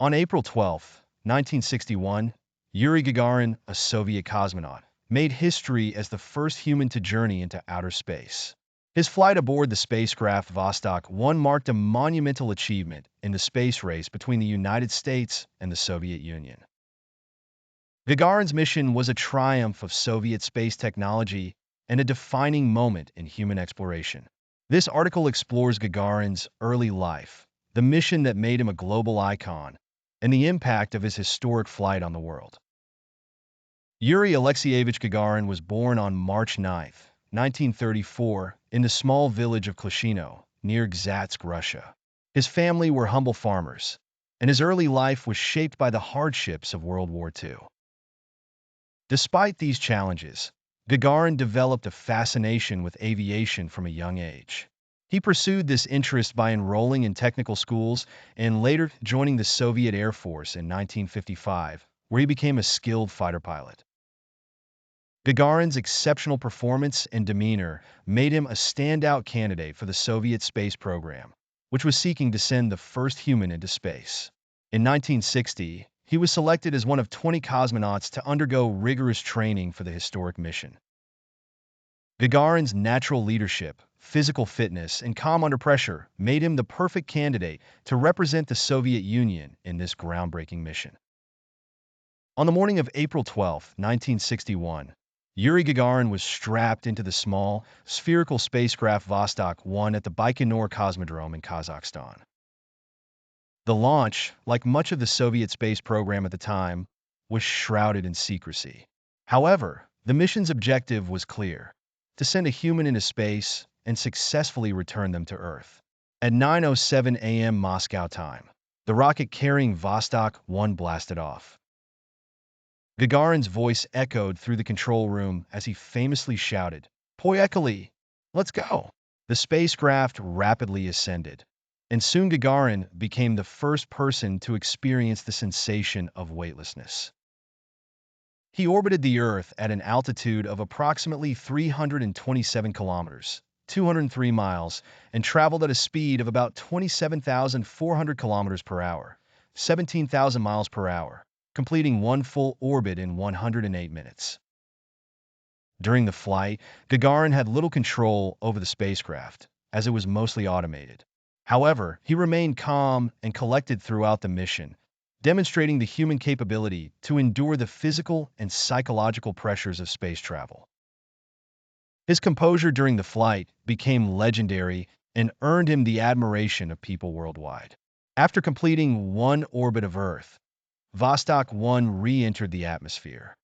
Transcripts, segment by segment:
On April 12, 1961, Yuri Gagarin, a Soviet cosmonaut, made history as the first human to journey into outer space. His flight aboard the spacecraft Vostok 1 marked a monumental achievement in the space race between the United States and the Soviet Union. Gagarin's mission was a triumph of Soviet space technology and a defining moment in human exploration. This article explores Gagarin's early life, the mission that made him a global icon, and the impact of his historic flight on the world. Yuri Alexeyevich Gagarin was born on March 9, 1934, in the small village of Kloshino, near Gzhatsk, Russia. His family were humble farmers, and his early life was shaped by the hardships of World War II. Despite these challenges, Gagarin developed a fascination with aviation from a young age. He pursued this interest by enrolling in technical schools and later joining the Soviet Air Force in 1955, where he became a skilled fighter pilot. Gagarin's exceptional performance and demeanor made him a standout candidate for the Soviet space program, which was seeking to send the first human into space. In 1960, he was selected as one of 20 cosmonauts to undergo rigorous training for the historic mission. Gagarin's natural leadership, physical fitness, and calm under pressure made him the perfect candidate to represent the Soviet Union in this groundbreaking mission. On the morning of April 12, 1961, Yuri Gagarin was strapped into the small, spherical spacecraft Vostok 1 at the Baikonur Cosmodrome in Kazakhstan. The launch, like much of the Soviet space program at the time, was shrouded in secrecy. However, the mission's objective was clear: to send a human into space and successfully return them to Earth. At 9:07 a.m. Moscow time, the rocket carrying Vostok 1 blasted off. Gagarin's voice echoed through the control room as he famously shouted, "Poyekali! Let's go!" The spacecraft rapidly ascended, and soon Gagarin became the first person to experience the sensation of weightlessness. He orbited the Earth at an altitude of approximately 327 kilometers, 203 miles, and traveled at a speed of about 27,400 kilometers per hour, 17,000 miles per hour, completing one full orbit in 108 minutes. During the flight, Gagarin had little control over the spacecraft, as it was mostly automated. However, he remained calm and collected throughout the mission, demonstrating the human capability to endure the physical and psychological pressures of space travel. His composure during the flight became legendary and earned him the admiration of people worldwide. After completing one orbit of Earth, Vostok 1 re-entered the atmosphere.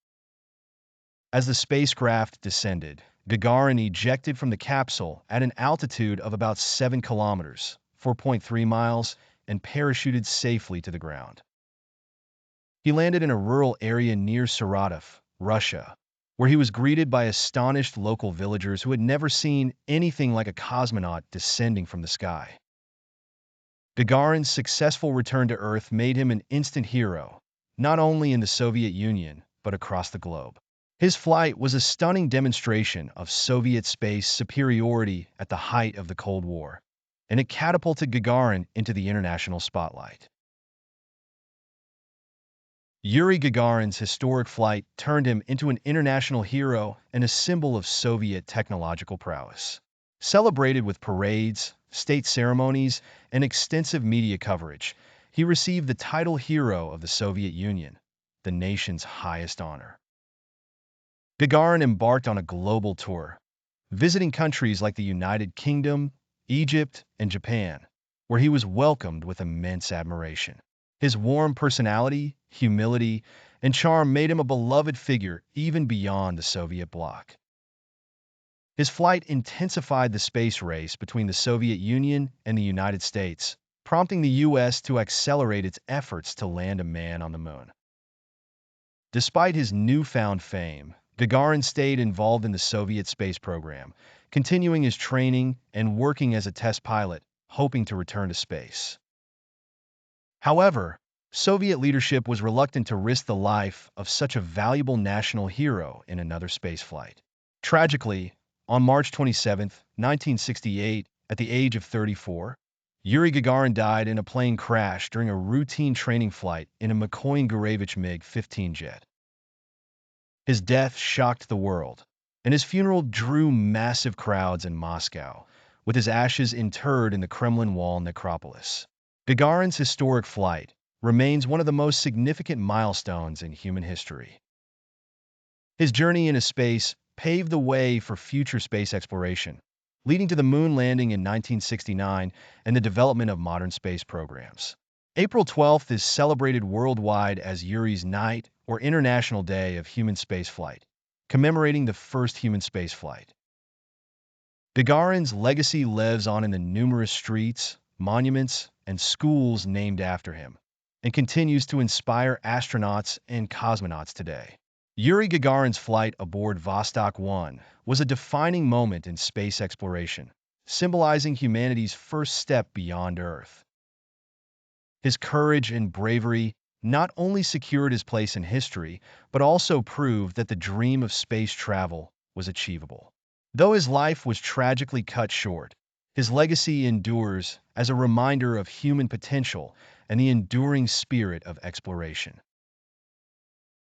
As the spacecraft descended, Gagarin ejected from the capsule at an altitude of about 7 kilometers, 4.3 miles, and parachuted safely to the ground. He landed in a rural area near Saratov, Russia, where he was greeted by astonished local villagers who had never seen anything like a cosmonaut descending from the sky. Gagarin's successful return to Earth made him an instant hero, not only in the Soviet Union, but across the globe. His flight was a stunning demonstration of Soviet space superiority at the height of the Cold War, and it catapulted Gagarin into the international spotlight. Yuri Gagarin's historic flight turned him into an international hero and a symbol of Soviet technological prowess. Celebrated with parades, state ceremonies, and extensive media coverage, he received the title Hero of the Soviet Union, the nation's highest honor. Gagarin embarked on a global tour, visiting countries like the United Kingdom, Egypt, and Japan, where he was welcomed with immense admiration. His warm personality, humility, and charm made him a beloved figure even beyond the Soviet bloc. His flight intensified the space race between the Soviet Union and the United States, prompting the U.S. to accelerate its efforts to land a man on the moon. Despite his newfound fame, Gagarin stayed involved in the Soviet space program, continuing his training and working as a test pilot, hoping to return to space. However, Soviet leadership was reluctant to risk the life of such a valuable national hero in another spaceflight. Tragically, on March 27, 1968, at the age of 34, Yuri Gagarin died in a plane crash during a routine training flight in a Mikoyan-Gurevich MiG-15 jet. His death shocked the world, and his funeral drew massive crowds in Moscow, with his ashes interred in the Kremlin Wall necropolis. Gagarin's historic flight remains one of the most significant milestones in human history. His journey into space paved the way for future space exploration, leading to the moon landing in 1969 and the development of modern space programs. April 12th is celebrated worldwide as Yuri's Night or International Day of Human Spaceflight, commemorating the first human spaceflight. Gagarin's legacy lives on in the numerous streets, monuments, and schools named after him, and continues to inspire astronauts and cosmonauts today. Yuri Gagarin's flight aboard Vostok 1 was a defining moment in space exploration, symbolizing humanity's first step beyond Earth. His courage and bravery not only secured his place in history, but also proved that the dream of space travel was achievable. Though his life was tragically cut short, his legacy endures as a reminder of human potential and the enduring spirit of exploration.